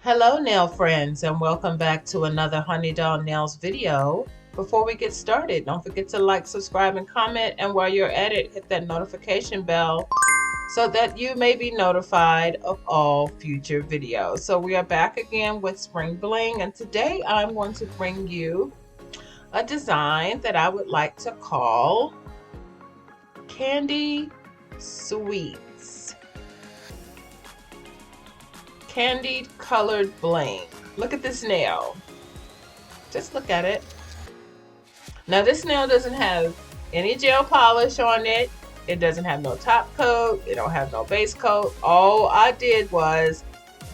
Hello nail friends, and welcome back to another Honey Doll Nails video. Before we get started, don't forget to like, subscribe, and comment, and while you're at it, hit that notification bell so that you may be notified of all future videos. So we are back again with Spring Bling, and today I'm going to bring you a design that I would like to call Candy Sweets. Candied colored bling. Look at this nail. Just look at it. Now this nail doesn't have any gel polish on it. It doesn't have no top coat. It don't have no base coat. All I did was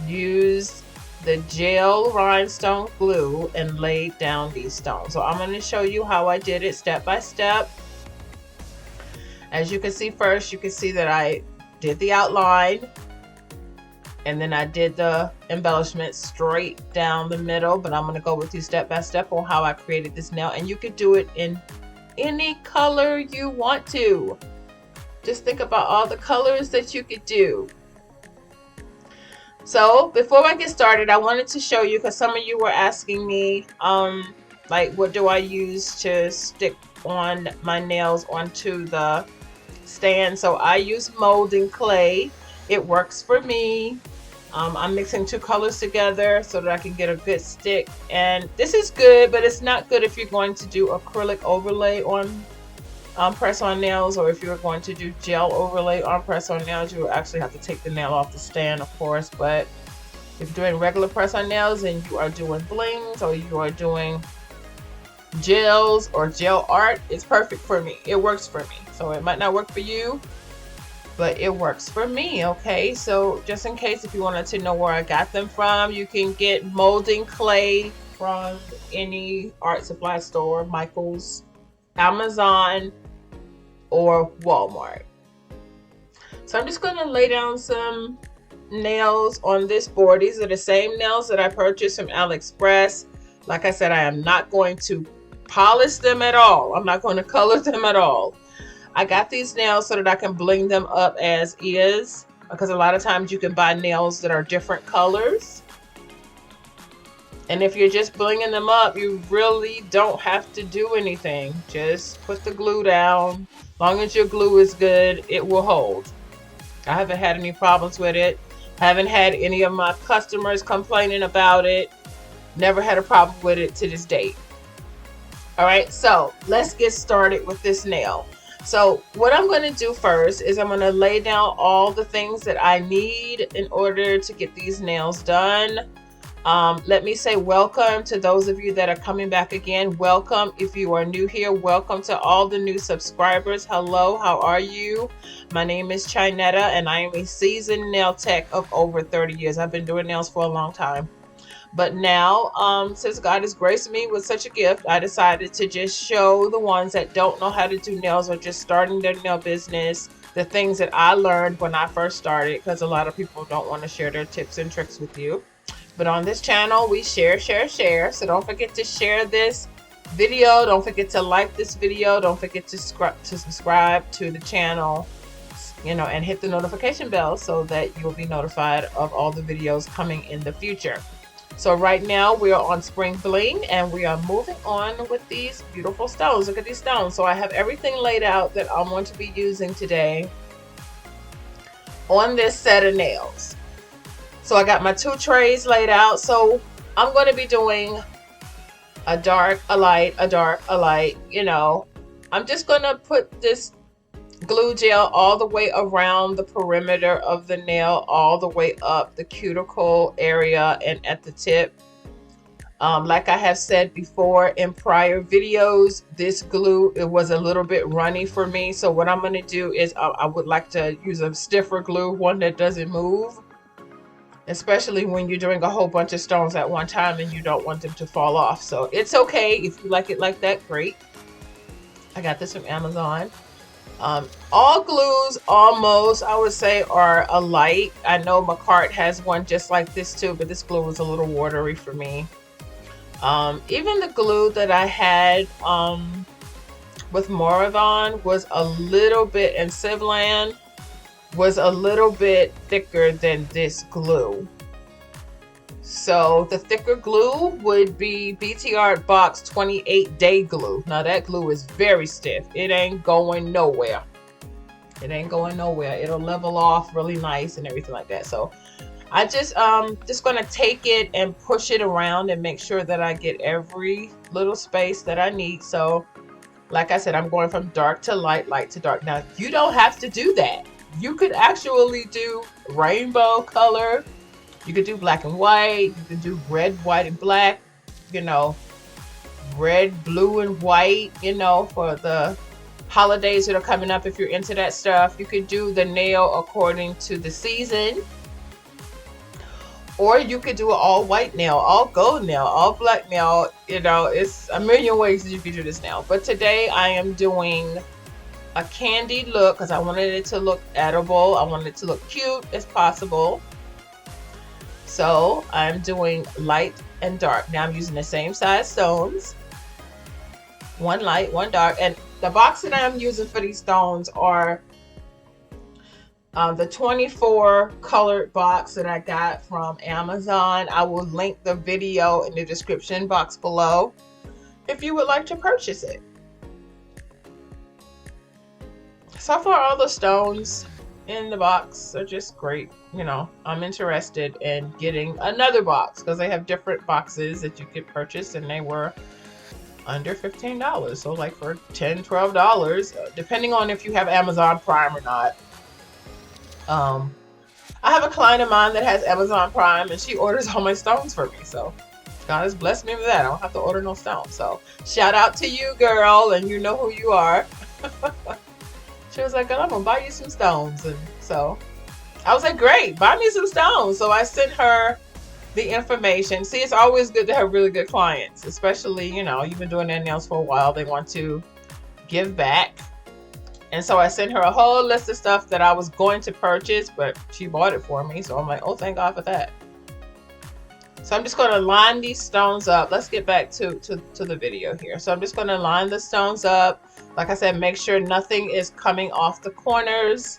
use the gel rhinestone glue and laid down these stones. So I'm going to show you how I did it step by step. As you can see, first you can see that I did the outline. And then I did the embellishment straight down the middle, but I'm going to go with you step by step on how I created this nail. And you could do it in any color you want to. Just think about all the colors that you could do. So before I get started, I wanted to show you, because some of you were asking me, like, what do I use to stick on my nails onto the stand? So I use molding clay. It works for me. I'm mixing two colors together so that I can get a good stick, and this is good, but it's not good if you're going to do acrylic overlay on press-on nails, or if you're going to do gel overlay on press-on nails. You will actually have to take the nail off the stand, of course. But if you're doing regular press-on nails and you are doing blings, or you are doing gels or gel art, it's perfect for me. It works for me. So it might not work for you, but it works for me. Okay, so just in case, if you wanted to know where I got them from, you can get molding clay from any art supply store, Michael's, Amazon, or Walmart. So I'm just going to lay down some nails on this board. These are the same nails that I purchased from AliExpress. Like I said, I am not going to polish them at all. I'm not going to color them at all. I got these nails so that I can bling them up as is, because a lot of times you can buy nails that are different colors. And if you're just blinging them up, you really don't have to do anything. Just put the glue down. As long as your glue is good, it will hold. I haven't had any problems with it. Haven't had any of my customers complaining about it. Never had a problem with it to this date. All right, so let's get started with this nail. So what I'm going to do first is I'm going to lay down all the things that I need in order to get these nails done. Let me say welcome to those of you that are coming back again. Welcome. If you are new here, welcome to all the new subscribers. Hello, how are you? My name is Chinetta, and I am a seasoned nail tech of over 30 years. I've been doing nails for a long time. But now, since God has graced me with such a gift, I decided to just show the ones that don't know how to do nails or just starting their nail business, the things that I learned when I first started, because a lot of people don't want to share their tips and tricks with you. But on this channel, we share. So don't forget to share this video. Don't forget to like this video. Don't forget to subscribe to the channel, and hit the notification bell so that you'll be notified of all the videos coming in the future. So right now we are on Spring Bling, and we are moving on with these beautiful stones. Look at these stones. So I have everything laid out that I'm going to be using today on this set of nails. So I got my two trays laid out. So I'm going to be doing a dark, a light, a dark, a light. I'm just going to put this glue gel all the way around the perimeter of the nail, all the way up the cuticle area and at the tip. Like I have said before in prior videos, this glue, it was a little bit runny for me. So what I'm going to do is I would like to use a stiffer glue, one that doesn't move, especially when you're doing a whole bunch of stones at one time and you don't want them to fall off. So it's okay if you like it like that, great. I got this from Amazon. All glues almost, I would say, are alike. I know my cart has one just like this too, but this glue was a little watery for me. Even the glue that I had with Moravon was a little bit, and Civlan was a little bit thicker than this glue. So the thicker glue would be BTR Box 28 Day Glue. Now that glue is very stiff. It ain't going nowhere. It ain't going nowhere. It'll level off really nice and everything like that. So I just gonna take it and push it around and make sure that I get every little space that I need. So like I said, I'm going from dark to light, light to dark. Now you don't have to do that. You could actually do rainbow color. You could do black and white. You could do red, white, and black. You know, red, blue, and white. You know, for the holidays that are coming up, if you're into that stuff. You could do the nail according to the season. Or you could do an all white nail, all gold nail, all black nail. You know, it's a million ways that you could do this nail. But today I am doing a candy look because I wanted it to look edible. I wanted it to look cute as possible. So I'm doing light and dark. Now I'm using the same size stones. One light, one dark. And the box that I'm using for these stones are the 24 colored box that I got from Amazon. I will link the video in the description box below if you would like to purchase it. So far, all the stones in the box are just great. You know, I'm interested in getting another box because they have different boxes that you could purchase, and they were under $15. So like for $10, $12, depending on if you have Amazon Prime or not. I have a client of mine that has Amazon Prime, and she orders all my stones for me. So God has blessed me with that. I don't have to order no stones. So shout out to you, girl, and you know who you are. She was like, I'm gonna buy you some stones. And so I was like, great, buy me some stones. So I sent her the information. See, it's always good to have really good clients, especially, you know, you've been doing their nails for a while. They want to give back. And so I sent her a whole list of stuff that I was going to purchase, but she bought it for me. So I'm like, oh, thank God for that. So I'm just going to line these stones up. Let's get back to the video here. So I'm just going to line the stones up. Like I said, make sure nothing is coming off the corners.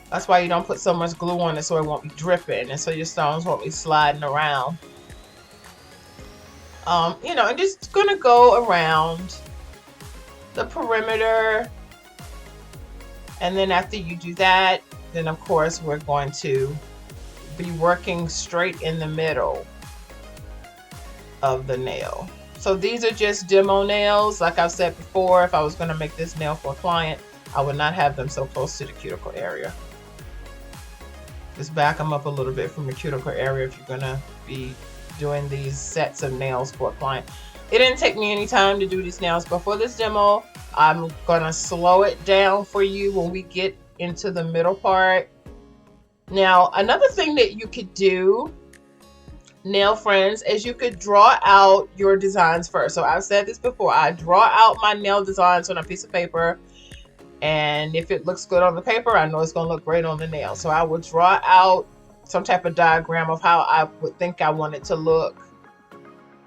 That's why you don't put so much glue on it so it won't be dripping. And so your stones won't be sliding around. You know, I'm just going to go around the perimeter, and then after you do that, then of course we're going to be working straight in the middle of the nail. So these are just demo nails. Like I've said before, if I was going to make this nail for a client, I would not have them so close to the cuticle area. Just back them up a little bit from the cuticle area if you're going to be doing these sets of nails for a client. It didn't take me any time to do these nails, but for this demo, I'm gonna slow it down for you when we get into the middle part. Now, another thing that you could do, nail friends, is you could draw out your designs first. So I've said this before, I draw out my nail designs on a piece of paper, and if it looks good on the paper, I know it's gonna look great on the nail. So I will draw out some type of diagram of how I would think I want it to look.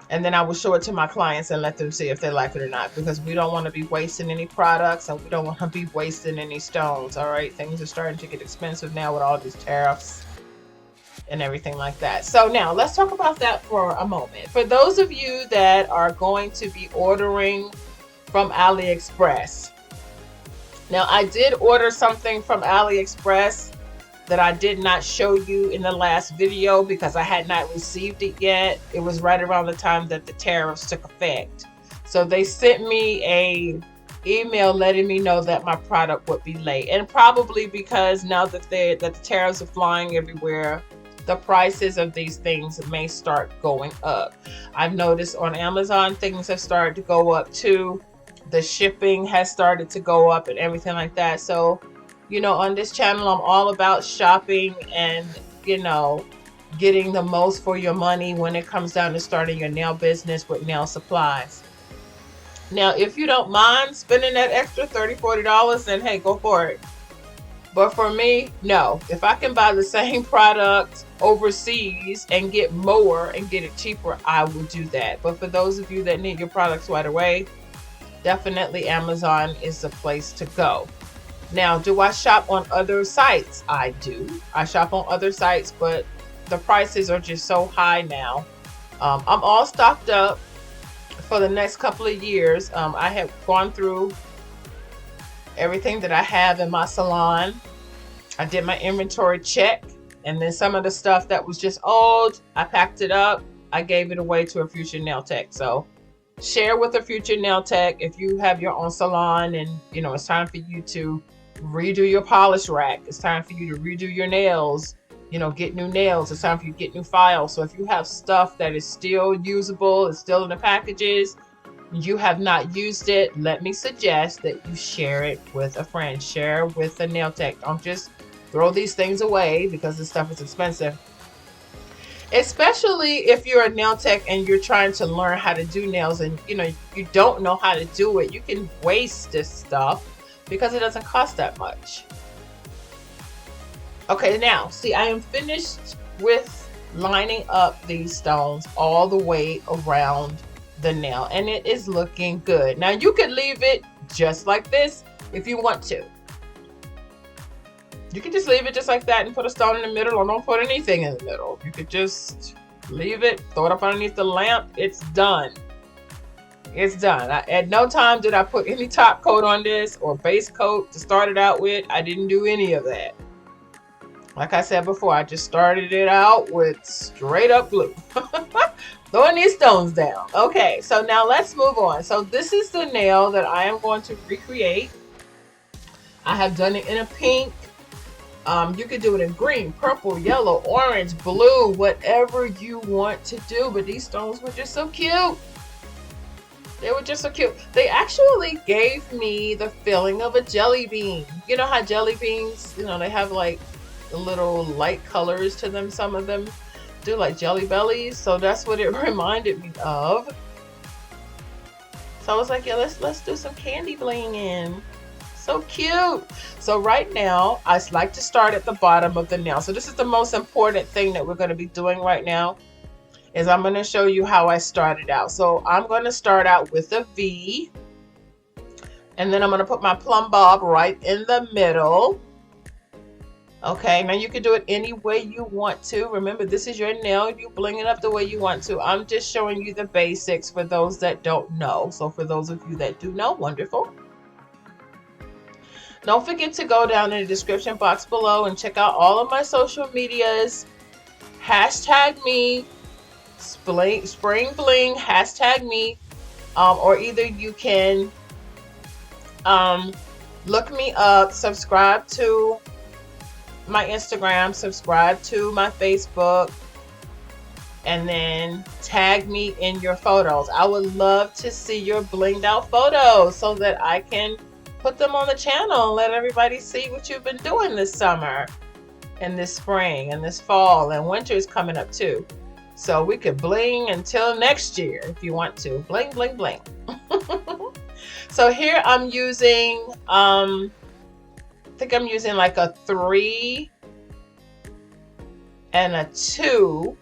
And then I will show it to my clients and let them see if they like it or not, because we don't want to be wasting any products and we don't want to be wasting any stones. All right, things are starting to get expensive now with all these tariffs and everything like that. So now let's talk about that for a moment. For those of you that are going to be ordering from AliExpress. Now I did order something from AliExpress that I did not show you in the last video because I had not received it yet. It was right around the time that the tariffs took effect. So they sent me a email letting me know that my product would be late. And probably because now that the tariffs are flying everywhere, the prices of these things may start going up. I've noticed on Amazon things have started to go up too. The shipping has started to go up and everything like that. So you know, on this channel, I'm all about shopping and, you know, getting the most for your money when it comes down to starting your nail business with nail supplies. Now, if you don't mind spending that extra $30, $40, then hey, go for it. But for me, no. If I can buy the same product overseas and get more and get it cheaper, I will do that. But for those of you that need your products right away, definitely Amazon is the place to go. Now, do I shop on other sites? I do. I shop on other sites, but the prices are just so high now. I'm all stocked up for the next couple of years. I have gone through everything that I have in my salon. I did my inventory check, and then some of the stuff that was just old, I packed it up. I gave it away to a future nail tech. So share with a future nail tech if you have your own salon and you know it's time for you to redo your polish rack. It's time for you to redo your nails, you know, get new nails. It's time for you to get new files. So if you have stuff that is still usable, it's still in the packages, you have not used it, let me suggest that you share it with a friend. Share with a nail tech. Don't just throw these things away because this stuff is expensive. Especially if you're a nail tech and you're trying to learn how to do nails and you know you don't know how to do it. You can waste this stuff because it doesn't cost that much. Okay, now see, I am finished with lining up these stones all the way around the nail and it is looking good. Now you could leave it just like this if you want to. You can just leave it just like that and put a stone in the middle, or don't put anything in the middle. You could just leave it, throw it up underneath the lamp. It's done. It's done. At no time did I put any top coat on this or base coat to start it out with. I didn't do any of that. Like I said before, I just started it out with straight up glue. Throwing these stones down. Okay, so now let's move on. So this is the nail that I am going to recreate. I have done it in a pink. You could do it in green, purple, yellow, orange, blue, whatever you want to do. But these stones were just so cute. They were just so cute. They actually gave me the feeling of a jelly bean. You know how jelly beans, you know, they have like the little light colors to them. Some of them do, like jelly bellies. So that's what it reminded me of. So I was like, yeah, let's do some candy bling in. So cute. So right now, I like to start at the bottom of the nail. So this is the most important thing that we're going to be doing right now, is I'm going to show you how I started out. So I'm going to start out with a V, and then I'm going to put my plumb bob right in the middle. Okay, now you can do it any way you want to. Remember, this is your nail. You bling it up the way you want to. I'm just showing you the basics for those that don't know. So for those of you that do know, wonderful. Don't forget to go down in the description box below and check out all of my social medias. Hashtag me, Spring Bling, hashtag me, or either you can look me up, subscribe to my Instagram, subscribe to my Facebook, and then tag me in your photos. I would love to see your blinged out photos so that I can put them on the channel and let everybody see what you've been doing this summer and this spring and this fall, and winter is coming up too. So we could bling until next year if you want to. Bling, bling, bling. So here I'm using, I think I'm using like a 3 and a 2.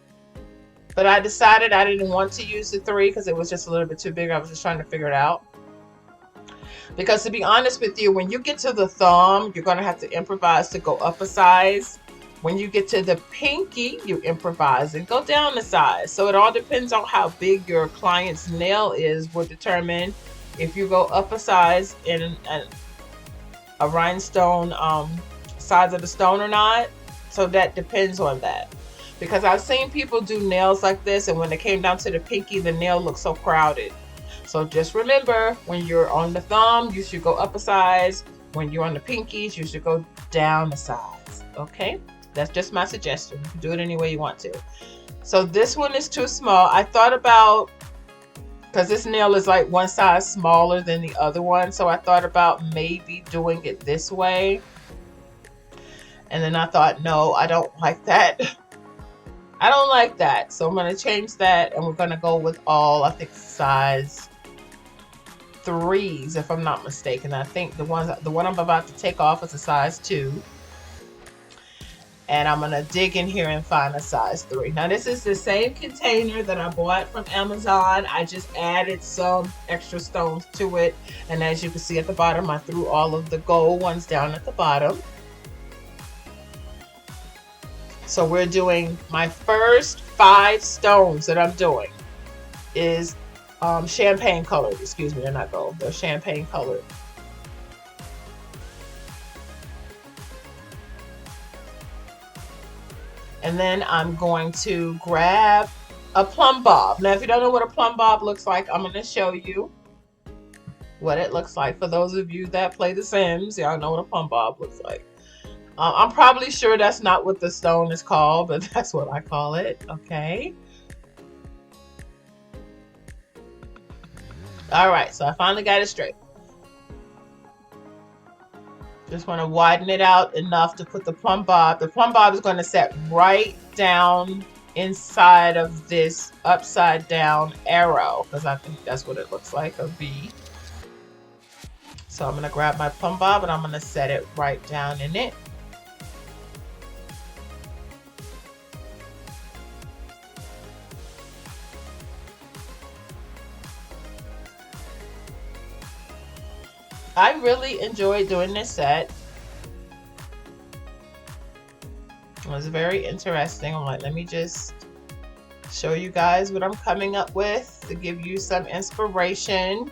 But I decided I didn't want to use the 3 because it was just a little bit too big. I was just trying to figure it out. Because to be honest with you, when you get to the thumb, you're going to have to improvise to go up a size. When you get to the pinky, you improvise and go down a size. So it all depends on how big your client's nail is, will determine if you go up a size in a rhinestone size of the stone or not. So that depends on that. Because I've seen people do nails like this, and when it came down to the pinky, the nail looked so crowded. So just remember, when you're on the thumb, you should go up a size. When you're on the pinkies, you should go down a size. Okay? That's just my suggestion. You can do it any way you want to. So this one is too small. I thought about, because this nail is like one size smaller than the other one, so I thought about maybe doing it this way. And then I thought, no, I don't like that. I don't like that. So I'm going to change that, and we're going to go with all, I think, size 3s, if I'm not mistaken. I think the one I'm about to take off is a size 2. And I'm going to dig in here and find a size 3. Now, this is the same container that I bought from Amazon. I just added some extra stones to it. And as you can see at the bottom, I threw all of the gold ones down at the bottom. So we're doing my first 5 stones that I'm doing is champagne colored. Excuse me, they're not gold. They're champagne colored. And then I'm going to grab a plumb bob. Now, if you don't know what a plumb bob looks like, I'm going to show you what it looks like. For those of you that play The Sims, y'all know what a plumb bob looks like. I'm probably sure that's not what the stone is called, but that's what I call it. Okay. All right, so I finally got it straight. Just want to widen it out enough to put the plumb bob. The plumb bob is going to set right down inside of this upside down arrow, because I think that's what it looks like, a V. So I'm going to grab my plumb bob and I'm going to set it right down in it. I really enjoyed doing this set. It was very interesting. I'm like, let me just show you guys what I'm coming up with to give you some inspiration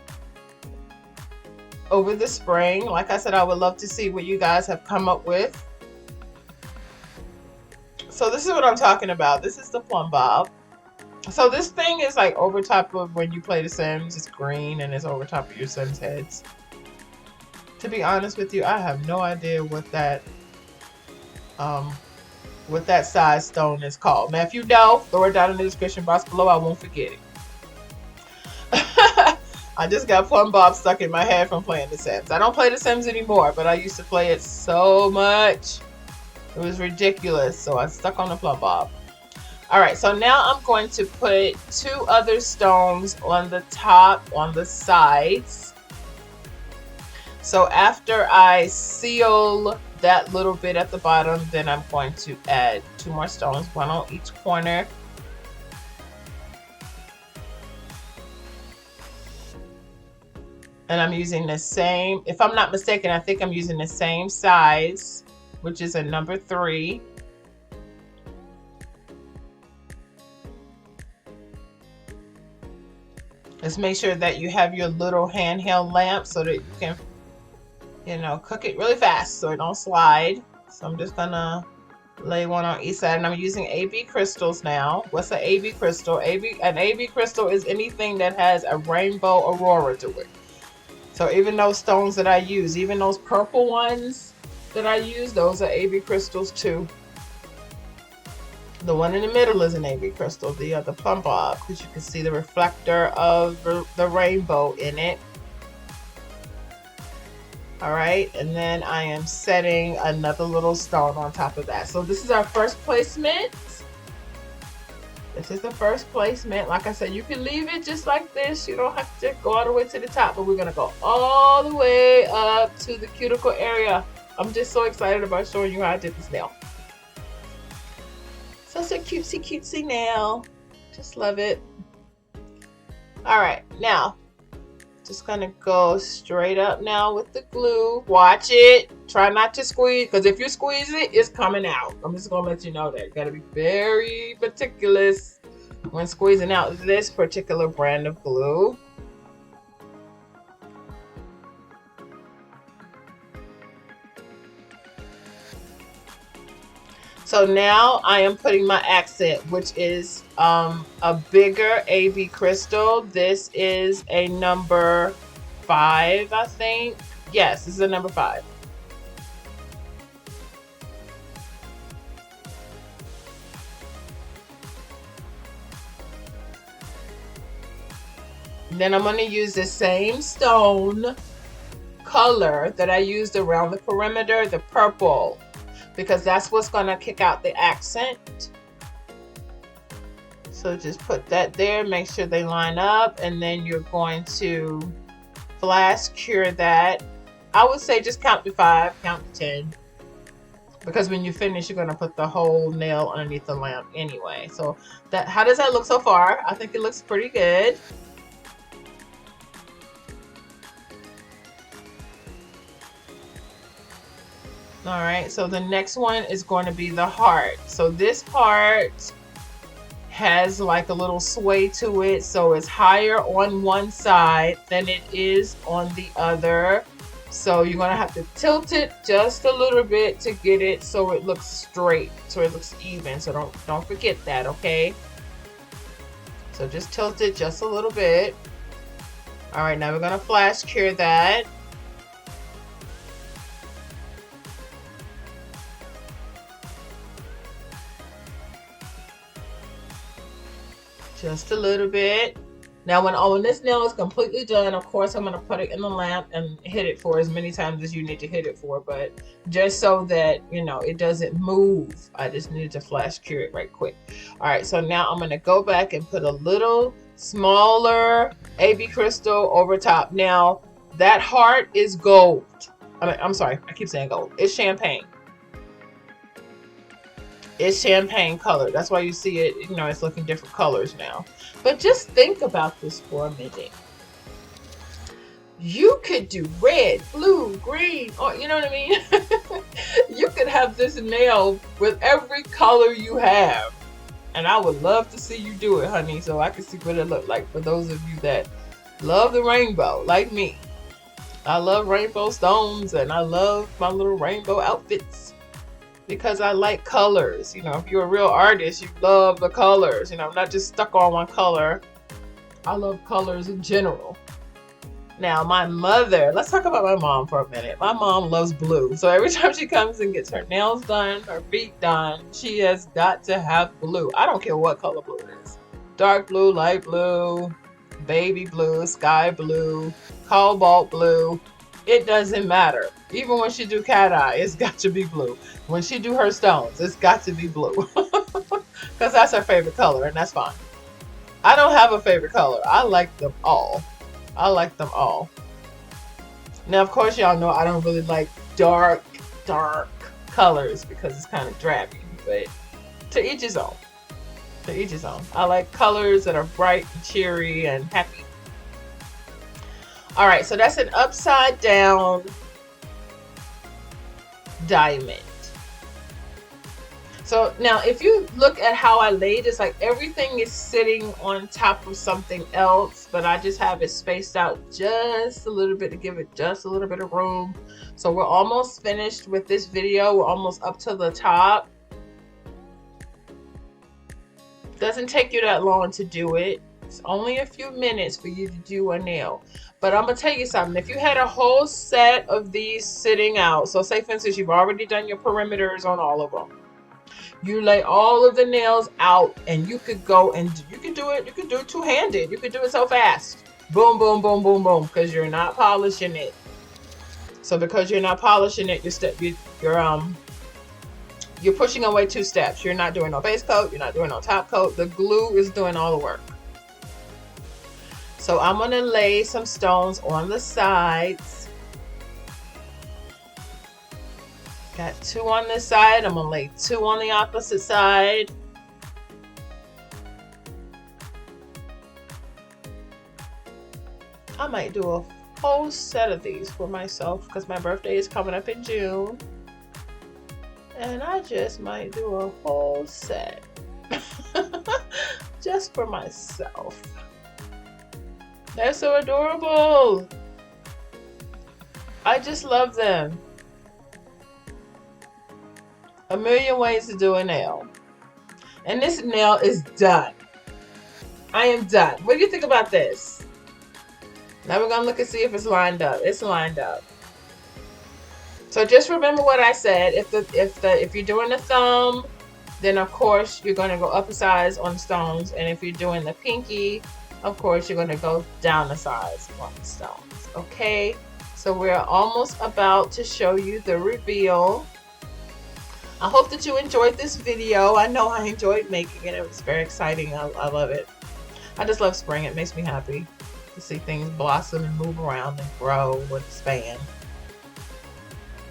over the spring. Like I said, I would love to see what you guys have come up with. So this is what I'm talking about. This is the plumb bob. So this thing is like over top of when you play The Sims. It's green and it's over top of your Sims heads. To be honest with you, I have no idea what that size stone is called. Now, if you know, throw it down in the description box below. I won't forget it. I just got plumb bob stuck in my head from playing The Sims. I don't play The Sims anymore, but I used to play it so much. It was ridiculous. So I stuck on the plumb bob. All right, so now I'm going to put 2 other stones on the top, on the sides. So after I seal that little bit at the bottom, then I'm going to add 2 more stones, 1 on each corner. And I'm using the same, if I'm not mistaken, I think I'm using the same size, which is a number 3. Just make sure that you have your little handheld lamp so that you can, you know, cook it really fast so it don't slide. So I'm just gonna lay 1 on each side, and I'm using AB crystals now. What's an AB crystal? An AB crystal is anything that has a rainbow aurora to it. So even those stones that I use, even those purple ones that I use, those are AB crystals too. The one in the middle is an AB crystal, the other plumb bob, because you can see the reflector of the rainbow in it. All right, and then I am setting another little stone on top of that. So this is our first placement. This is the first placement. Like I said, you can leave it just like this. You don't have to go all the way to the top, but we're gonna go all the way up to the cuticle area. I'm just so excited about showing you how I did this nail. Such a cutesy nail. Just love it. All right, now just gonna go straight up now with the glue. Watch it. Try not to squeeze, because if you squeeze it, it's coming out. I'm just gonna let you know that. You gotta be very meticulous when squeezing out this particular brand of glue. So now I am putting my accent, which is a bigger AB crystal. This is a number 5, I think. Yes, this is a number 5. Then I'm going to use the same stone color that I used around the perimeter, the purple, because that's what's going to kick out the accent. So just put that there, make sure they line up, and then you're going to flash cure that. I would say just count to 5, count to 10, because when you finish, you're going to put the whole nail underneath the lamp anyway. So that, how does that look so far? I think it looks pretty good. All right, so the next one is going to be the heart. So this heart has like a little sway to it, so it's higher on one side than it is on the other. So you're gonna have to tilt it just a little bit to get it so it looks straight, so it looks even. So don't forget that, okay? So just tilt it just a little bit. All right, now we're gonna flash cure that. Just a little bit. Now when this nail is completely done, of course I'm going to put it in the lamp and hit it for as many times as you need to hit it for, but just so that, you know, it doesn't move, I just needed to flash cure it right quick. All right, so now I'm going to go back and put a little smaller AB crystal over top. Now that heart is gold. I'm sorry, I keep saying gold. It's champagne. It's champagne color. That's why you see it, you know, it's looking different colors now. But just think about this for a minute. You could do red, blue, green, or you know what I mean? You could have this nail with every color you have. And I would love to see you do it, honey, so I can see what it looked like for those of you that love the rainbow, like me. I love rainbow stones and I love my little rainbow outfits. Because I like colors. You know, if you're a real artist, you love the colors. You know, I'm not just stuck on one color. I love colors in general. Now, my mother, let's talk about my mom for a minute. My mom loves blue. So every time she comes and gets her nails done, her feet done, she has got to have blue. I don't care what color blue it is. Dark blue, light blue, baby blue, sky blue, cobalt blue. It doesn't matter. Even when she do cat eye, it's got to be blue. When she do her stones, it's got to be blue. Because that's her favorite color, and that's fine. I don't have a favorite color. I like them all. I like them all. Now, of course, y'all know I don't really like dark colors because it's kind of drabby. But to each his own. To each his own. I like colors that are bright and cheery and happy. All right, so that's an upside down diamond. So now if you look at how I laid, it's like everything is sitting on top of something else, but I just have it spaced out just a little bit to give it just a little bit of room. So we're almost finished with this video. We're almost up to the top. Doesn't take you that long to do it. It's only a few minutes for you to do a nail. But I'm going to tell you something. If you had a whole set of these sitting out, so say for instance, you've already done your perimeters on all of them. You lay all of the nails out and you could go and you could do it two-handed. You could do it so fast. Boom, boom, boom, boom, boom, because you're not polishing it. So because you're not polishing it, you're pushing away two steps. You're not doing no base coat. You're not doing no top coat. The glue is doing all the work. So I'm going to lay some stones on the sides. Got two on this side. I'm going to lay two on the opposite side. I might do a whole set of these for myself because my birthday is coming up in June. And I just might do a whole set just for myself. They're so adorable. I just love them. A million ways to do a nail. And this nail is done. I am done. What do you think about this? Now we're gonna look and see if it's lined up. It's lined up. So just remember what I said. If you're doing the thumb, then of course you're gonna go up a size on the stones. And if you're doing the pinky, of course you're gonna go down a size on the stones. Okay? So we're almost about to show you the reveal. I hope that you enjoyed this video. I know I enjoyed making it. It was very exciting. I love it. I just love spring. It makes me happy to see things blossom and move around and grow and expand.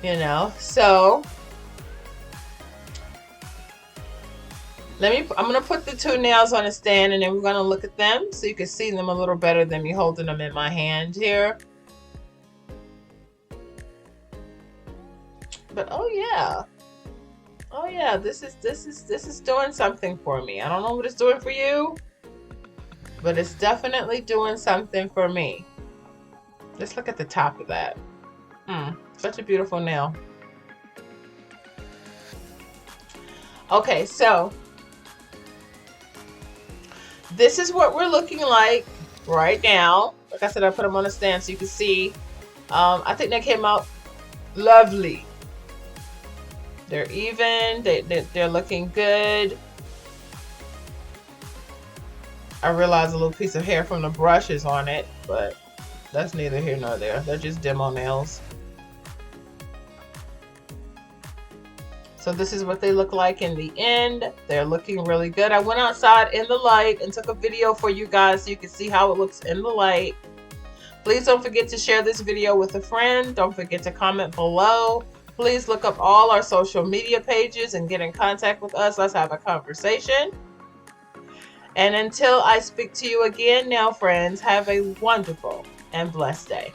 You know, so I'm going to put the two nails on a stand and then we're going to look at them so you can see them a little better than me holding them in my hand here. But oh yeah. Oh yeah, this is doing something for me. I don't know what it's doing for you, but it's definitely doing something for me. Let's look at the top of that. Such a beautiful nail. Okay, so this is what we're looking like right now. Like I said, I put them on a stand so you can see. I think they came out lovely. They're even. They're looking good. I realized a little piece of hair from the brush is on it, but that's neither here nor there. They're just demo nails. So this is what they look like in the end. They're looking really good. I went outside in the light and took a video for you guys so you can see how it looks in the light. Please don't forget to share this video with a friend. Don't forget to comment below. Please look up all our social media pages and get in contact with us. Let's have a conversation. And until I speak to you again, nail friends, have a wonderful and blessed day.